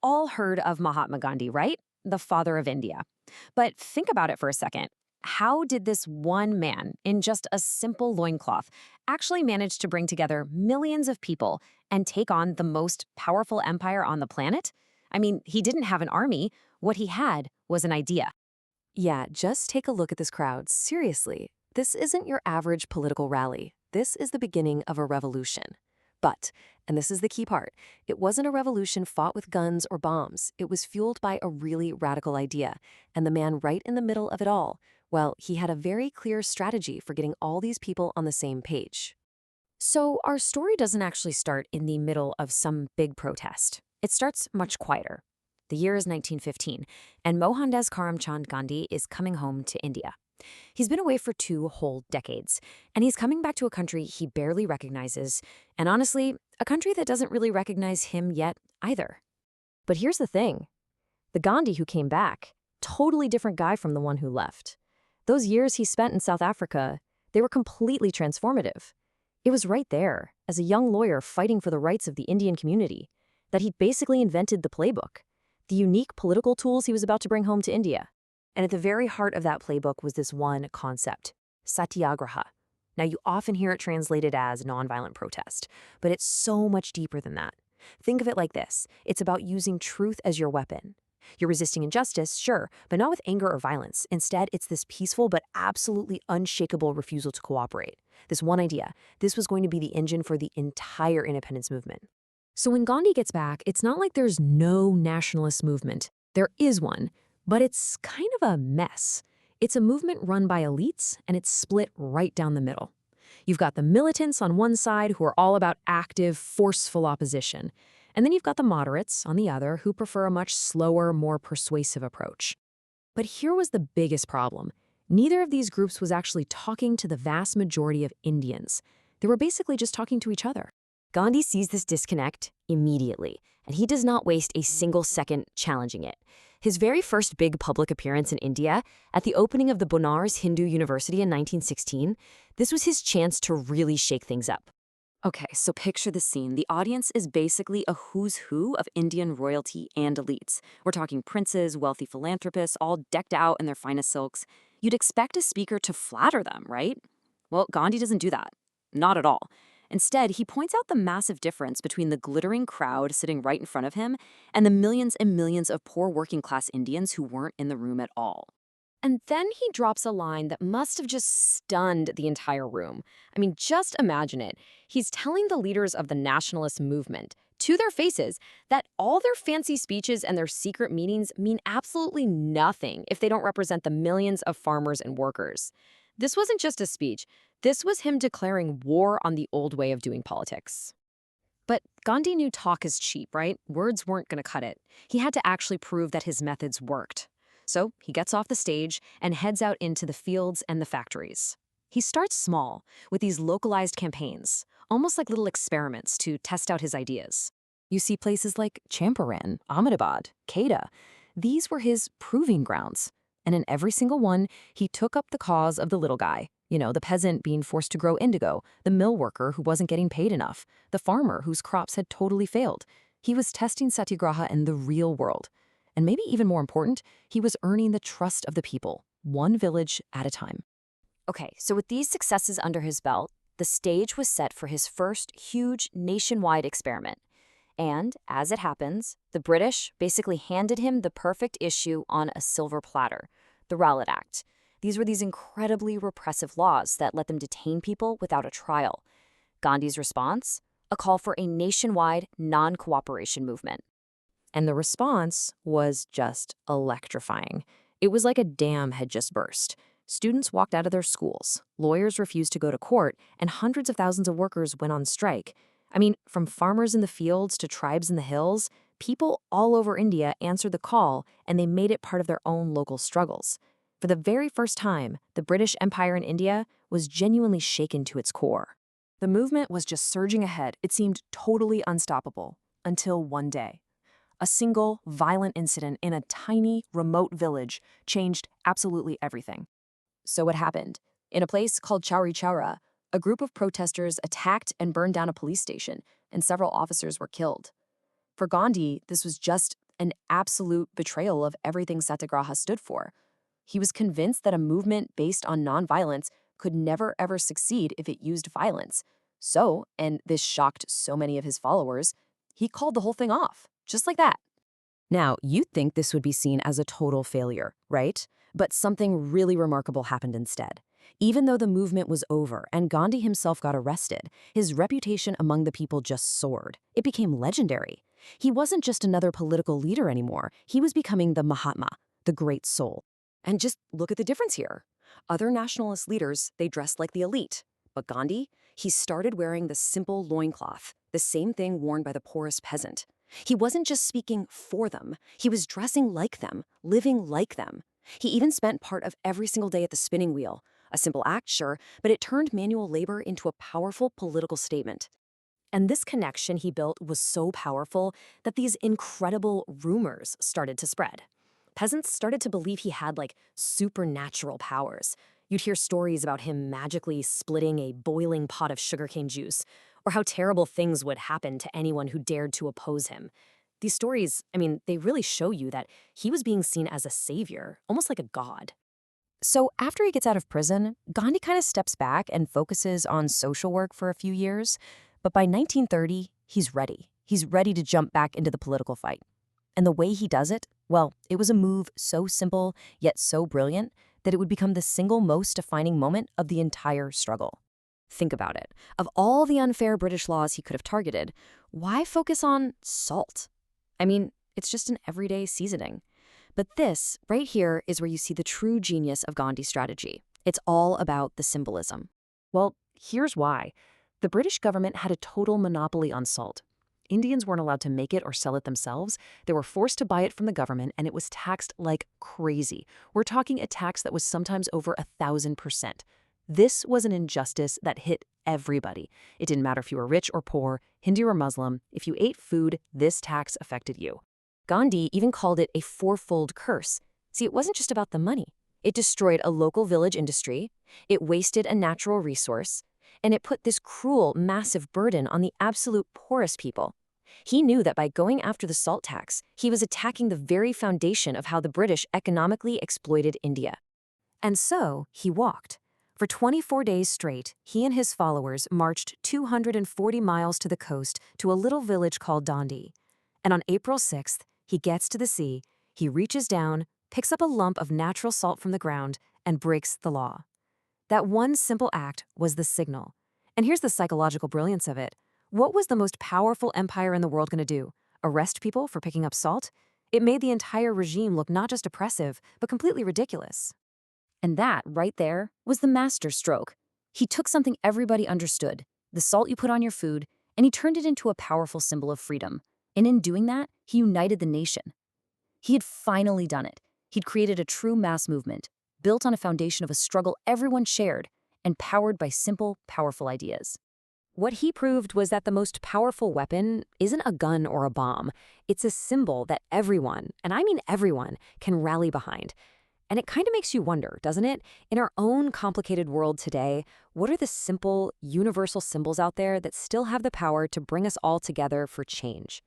all heard of Mahatma Gandhi, right? The father of India. But think about it for a second. How did this one man, in just a simple loincloth, actually manage to bring together millions of people and take on the most powerful empire on the planet? I mean, he didn't have an army. What he had was an idea. Yeah, just take a look at this crowd. Seriously, this isn't your average political rally. This is the beginning of a revolution. But, and this is the key part, it wasn't a revolution fought with guns or bombs. It was fueled by a really radical idea. And the man right in the middle of it all, well, he had a very clear strategy for getting all these people on the same page. So, our story doesn't actually start in the middle of some big protest. It starts much quieter. The year is 1915, and Mohandas Karamchand Gandhi is coming home to India. He's been away for 2 whole decades, and he's coming back to a country he barely recognizes, and honestly, a country that doesn't really recognize him yet either. But here's the thing. The Gandhi who came back, totally different guy from the one who left. Those years he spent in South Africa, they were completely transformative. It was right there, as a young lawyer fighting for the rights of the Indian community, that he'd basically invented the playbook, the unique political tools he was about to bring home to India. And at the very heart of that playbook was this one concept, satyagraha. Now, you often hear it translated as nonviolent protest, but it's so much deeper than that. Think of it like this. It's about using truth as your weapon. You're resisting injustice, sure, but not with anger or violence. Instead, it's this peaceful but absolutely unshakable refusal to cooperate. This one idea, this was going to be the engine for the entire independence movement. So when Gandhi gets back, it's not like there's no nationalist movement. There is one, but it's kind of a mess. It's a movement run by elites, and it's split right down the middle. You've got the militants on one side who are all about active, forceful opposition. And then you've got the moderates on the other who prefer a much slower, more persuasive approach. But here was the biggest problem. Neither of these groups was actually talking to the vast majority of Indians. They were basically just talking to each other. Gandhi sees this disconnect immediately, and he does not waste a single second challenging it. His very first big public appearance in India, at the opening of the Benares Hindu University in 1916, this was his chance to really shake things up. Okay, so picture the scene. The audience is basically a who's who of Indian royalty and elites. We're talking princes, wealthy philanthropists, all decked out in their finest silks. You'd expect a speaker to flatter them, right? Well, Gandhi doesn't do that. Not at all. Instead, he points out the massive difference between the glittering crowd sitting right in front of him and the millions and millions of poor working-class Indians who weren't in the room at all. And then he drops a line that must have just stunned the entire room. I mean, just imagine it. He's telling the leaders of the nationalist movement, to their faces, that all their fancy speeches and their secret meetings mean absolutely nothing if they don't represent the millions of farmers and workers. This wasn't just a speech. This was him declaring war on the old way of doing politics. But Gandhi knew talk is cheap, right? Words weren't going to cut it. He had to actually prove that his methods worked. So he gets off the stage and heads out into the fields and the factories. He starts small, with these localized campaigns, almost like little experiments to test out his ideas. You see places like Champaran, Ahmedabad, Kedah. These were his proving grounds. And in every single one, he took up the cause of the little guy. The peasant being forced to grow indigo, the mill worker who wasn't getting paid enough, the farmer whose crops had totally failed. He was testing satyagraha in the real world. And maybe even more important, he was earning the trust of the people, one village at a time. Okay, so with these successes under his belt, the stage was set for his first huge nationwide experiment. And, as it happens, the British basically handed him the perfect issue on a silver platter, the Rowlatt Act. These were these incredibly repressive laws that let them detain people without a trial. Gandhi's response? A call for a nationwide non-cooperation movement. And the response was just electrifying. It was like a dam had just burst. Students walked out of their schools, lawyers refused to go to court, and hundreds of thousands of workers went on strike. I mean, from farmers in the fields to tribes in the hills, people all over India answered the call, and they made it part of their own local struggles. For the very first time, the British Empire in India was genuinely shaken to its core. The movement was just surging ahead. It seemed totally unstoppable, until one day. A single, violent incident in a tiny, remote village changed absolutely everything. So what happened? In a place called Chauri Chaura, a group of protesters attacked and burned down a police station, and several officers were killed. For Gandhi, this was just an absolute betrayal of everything Satyagraha stood for. He was convinced that a movement based on nonviolence could never ever succeed if it used violence. So, and this shocked so many of his followers, he called the whole thing off, just like that. Now, you'd think this would be seen as a total failure, right? But something really remarkable happened instead. Even though the movement was over and Gandhi himself got arrested, his reputation among the people just soared. It became legendary. He wasn't just another political leader anymore. He was becoming the Mahatma, the great soul. And just look at the difference here. Other nationalist leaders, they dressed like the elite. But Gandhi, he started wearing the simple loincloth, the same thing worn by the poorest peasant. He wasn't just speaking for them, he was dressing like them, living like them. He even spent part of every single day at the spinning wheel. A simple act, sure, but it turned manual labor into a powerful political statement. And this connection he built was so powerful that these incredible rumors started to spread. Peasants started to believe he had supernatural powers. You'd hear stories about him magically splitting a boiling pot of sugarcane juice, or how terrible things would happen to anyone who dared to oppose him. These stories, they really show you that he was being seen as a savior, almost like a god. So after he gets out of prison, Gandhi kind of steps back and focuses on social work for a few years. But by 1930, he's ready. He's ready to jump back into the political fight. And the way he does it, well, it was a move so simple, yet so brilliant, that it would become the single most defining moment of the entire struggle. Think about it. Of all the unfair British laws he could have targeted, why focus on salt? It's just an everyday seasoning. But this, right here, is where you see the true genius of Gandhi's strategy. It's all about the symbolism. Well, here's why. The British government had a total monopoly on salt. Indians weren't allowed to make it or sell it themselves. They were forced to buy it from the government, and it was taxed like crazy. We're talking a tax that was sometimes over 1,000%. This was an injustice that hit everybody. It didn't matter if you were rich or poor, Hindu or Muslim. If you ate food, this tax affected you. Gandhi even called it a fourfold curse. See, it wasn't just about the money. It destroyed a local village industry, it wasted a natural resource, and it put this cruel, massive burden on the absolute poorest people. He knew that by going after the salt tax, he was attacking the very foundation of how the British economically exploited India. And so, he walked. For 24 days straight, he and his followers marched 240 miles to the coast to a little village called Dandi. And on April 6th, he gets to the sea, he reaches down, picks up a lump of natural salt from the ground, and breaks the law. That one simple act was the signal. And here's the psychological brilliance of it. What was the most powerful empire in the world going to do? Arrest people for picking up salt? It made the entire regime look not just oppressive, but completely ridiculous. And that, right there, was the master stroke. He took something everybody understood, the salt you put on your food, and he turned it into a powerful symbol of freedom. And in doing that, he united the nation. He had finally done it. He'd created a true mass movement, built on a foundation of a struggle everyone shared, and powered by simple, powerful ideas. What he proved was that the most powerful weapon isn't a gun or a bomb. It's a symbol that everyone, and I mean everyone, can rally behind. And it kind of makes you wonder, doesn't it? In our own complicated world today, what are the simple, universal symbols out there that still have the power to bring us all together for change?